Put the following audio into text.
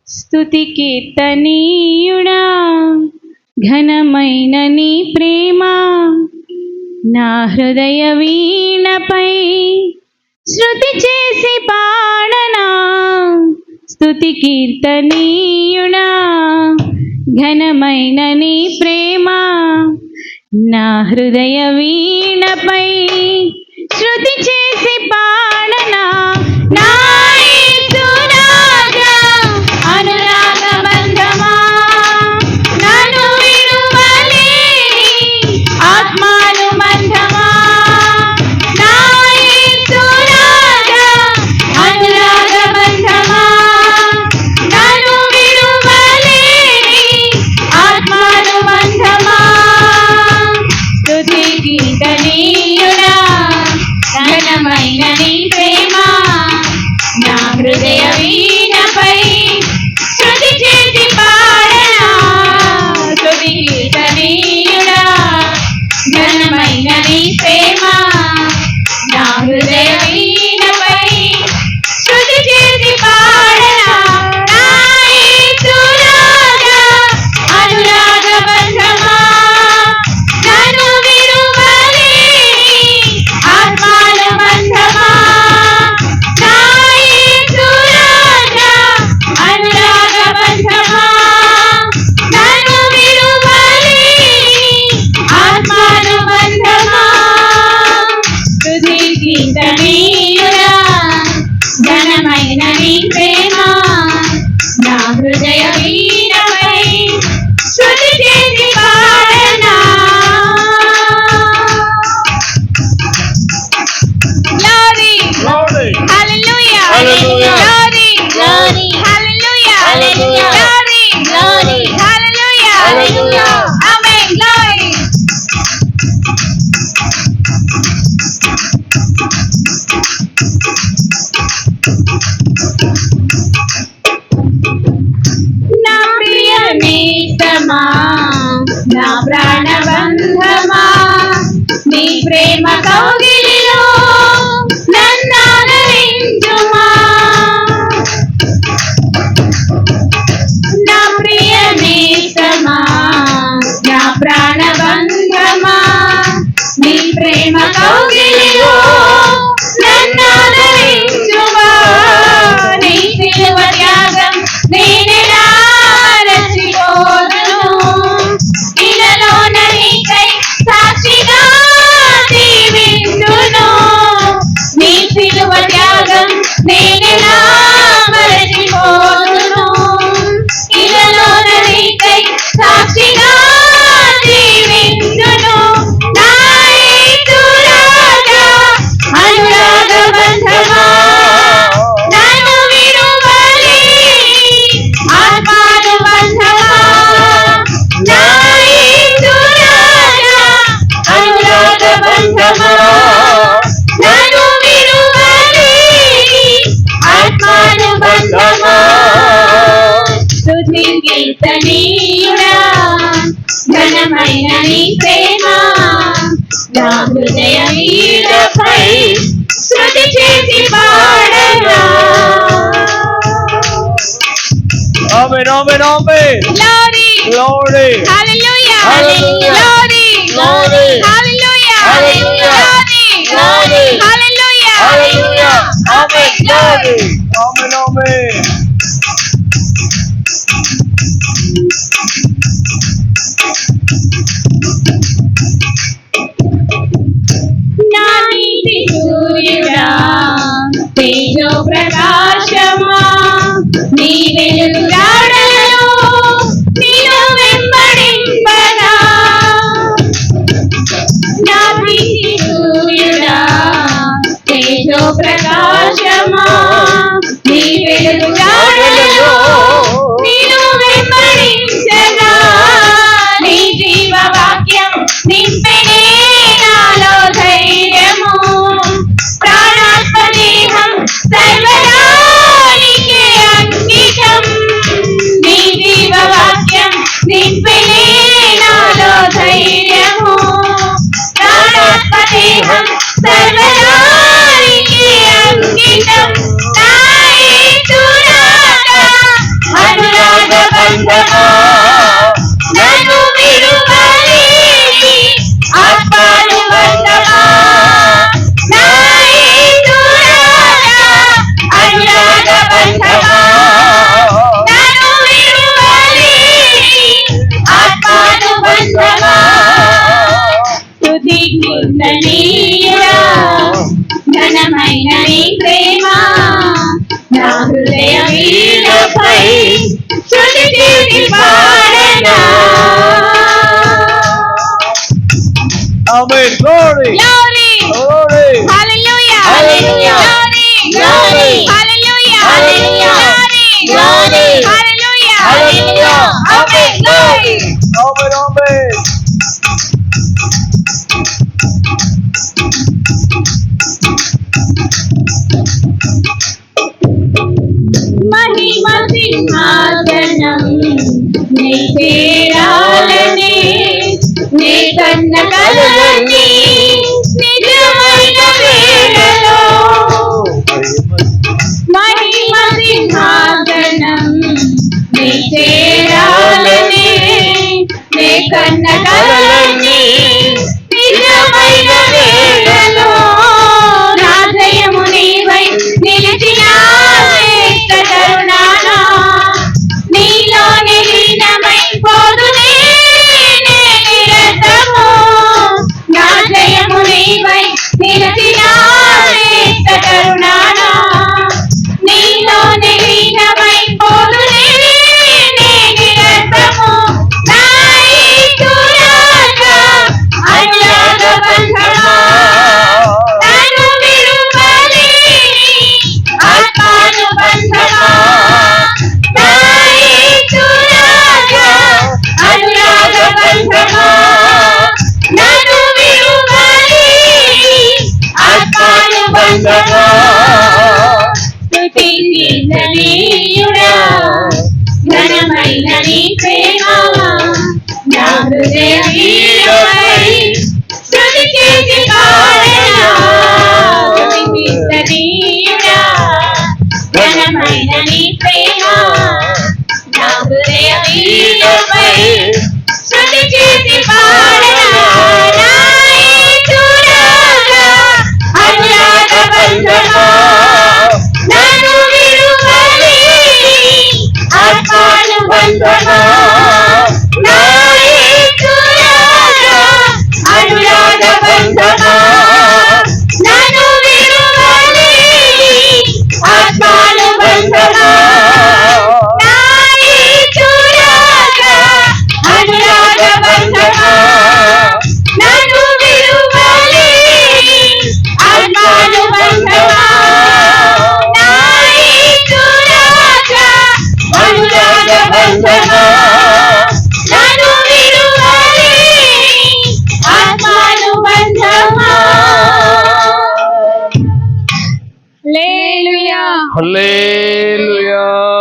స్తుతి కీర్తనీయుడా ఘనమైన నీ ప్రేమ నా హృదయ వీణపై శృతి చేసి పాడనా. స్తుతి కీర్తనీయుడా ఘనమైన నీ ప్రేమ నా హృదయ వీణపై శృతి చేసి పాడనా. నా యేసు రాజా అనురాగ బంధమా నన్ను విడువలేని ఆత్మానుబంధమా. నా యేసు రాజా అనురాగ బంధమా నన్ను విడువలేని ఆత్మానుబంధమా. స్తుతి కీర్తనీయుడా ఘనమైన నీ ప్రేమ నా హృదయ వీణపై శృతి చేసి పాడనా. స్తుతి కీర్తనీయుడా ఘనమైన నీ ప్రేమ నా హృదయ వీణపై శృతి చేసి పాడనా. నా యేసు రాజా అనురాగ బంధమా నన్ను విడువలేని ఆత్మానుబంధమా. నా యేసు రాజా అనురాగ బంధమా నన్ను విడువలేని ఆత్మానుబంధమా. స్తుతి కీర్తనీయుడా ఘనమైన నీ ప్రేమ నా హృదయ వీణపై శృతి చేసి పాడనా. Glory, hallelujah, glory, glory, hallelujah, glory, glory, hallelujah, amen, glory. నా ప్రియ నేస్తమా నా ప్రాణబంధమా నీ ప్రేమ కౌగిలిలో నన్నాదరించుమా. నా ప్రియ నేస్తమా నా ప్రాణబంధమా నీ ప్రేమ కౌగిలిలో నన్నాదరించుమా. నీ సిలువ త్యాగం నేనెలా మరచిపోదును. ఇలలోన నీకై సాక్షిగా జీవించును. నీ సిలువ త్యాగం నేనెలా మరచిపోదును. ఇలలోన నీకై సాక్షిగా జీవించును. నా యేసు రాజా అనురాగ బంధమా నన్ను విడువలేని ఆత్మానుబంధమా. నా యేసు రాజా అనురాగ బంధమా నన్ను విడువలేని ఆత్మానుబంధమా. స్తుతి కీర్తనీయుడా ఘనమైన నీ ప్రేమ నా హృదయ వీణపై శృతి చేసి పాడనా. Amen, amen, amen. Glory, Glory. hallelujah, Hallelujah. glory, Glory. hallelujah, Hallelujah. glory, Glory. hallelujah, Hallelujah. Amen. glory. Glory. Amen, amen. నా నీతి సూర్యుడా తేజో ప్రకాశమా నీ వెలుగు జాడలలో నిన్ను వెంబడింపగా. నా నీతి సూర్యుడా తేజో ప్రకాశమా నీ వెలుగు మహిమ సింహాసనం నీ చేరాలని నీ కన్న కలని నిజమైన వేళలో మహిమ సింహాసనం నీ చేరాలని నీ కన్న కలని నిజమైన వేళలో రాజయము నీవై నిలిచిన తరుణాన నీలోని లీనమై పోదునే నిరతము రాజయము నీవై నిలిచిన తరుణాన నీలోని లీనమై పోదునే నిరతము అనురాగ బంధమా నన్ను విడువని ఆత్మానుబంధమా అనురాగ బంధమా నన్ను విడువని ఆత్మానుబంధమా స్తుతించనీయుడా ఘనమైన నీ ప్రేమ నా హృదయ వీరమై స్తుతి చేసి పాడనా స్తుతించనీయుడా ఘనమైన నీ ప్రేమ నా హృదయ వీరమై స్తుతి చేసి పాడనా నా యేసురాజా అనురాగ బంధమా నన్ను విడువని ఆత్మానుబంధమా నా యేసురాజా అనురాగ బంధమా నన్ను విడువని ఆత్మానుబంధమా నా యేసురాజా అనురాగ బంధమా నన్ను విడువని ఆత్మానుబంధమా నా యేసురాజా అనురాగ బంధమా నన్ను విడువని ఆత్మానుబంధమా హల్లెలూయా హల్లెలూయా.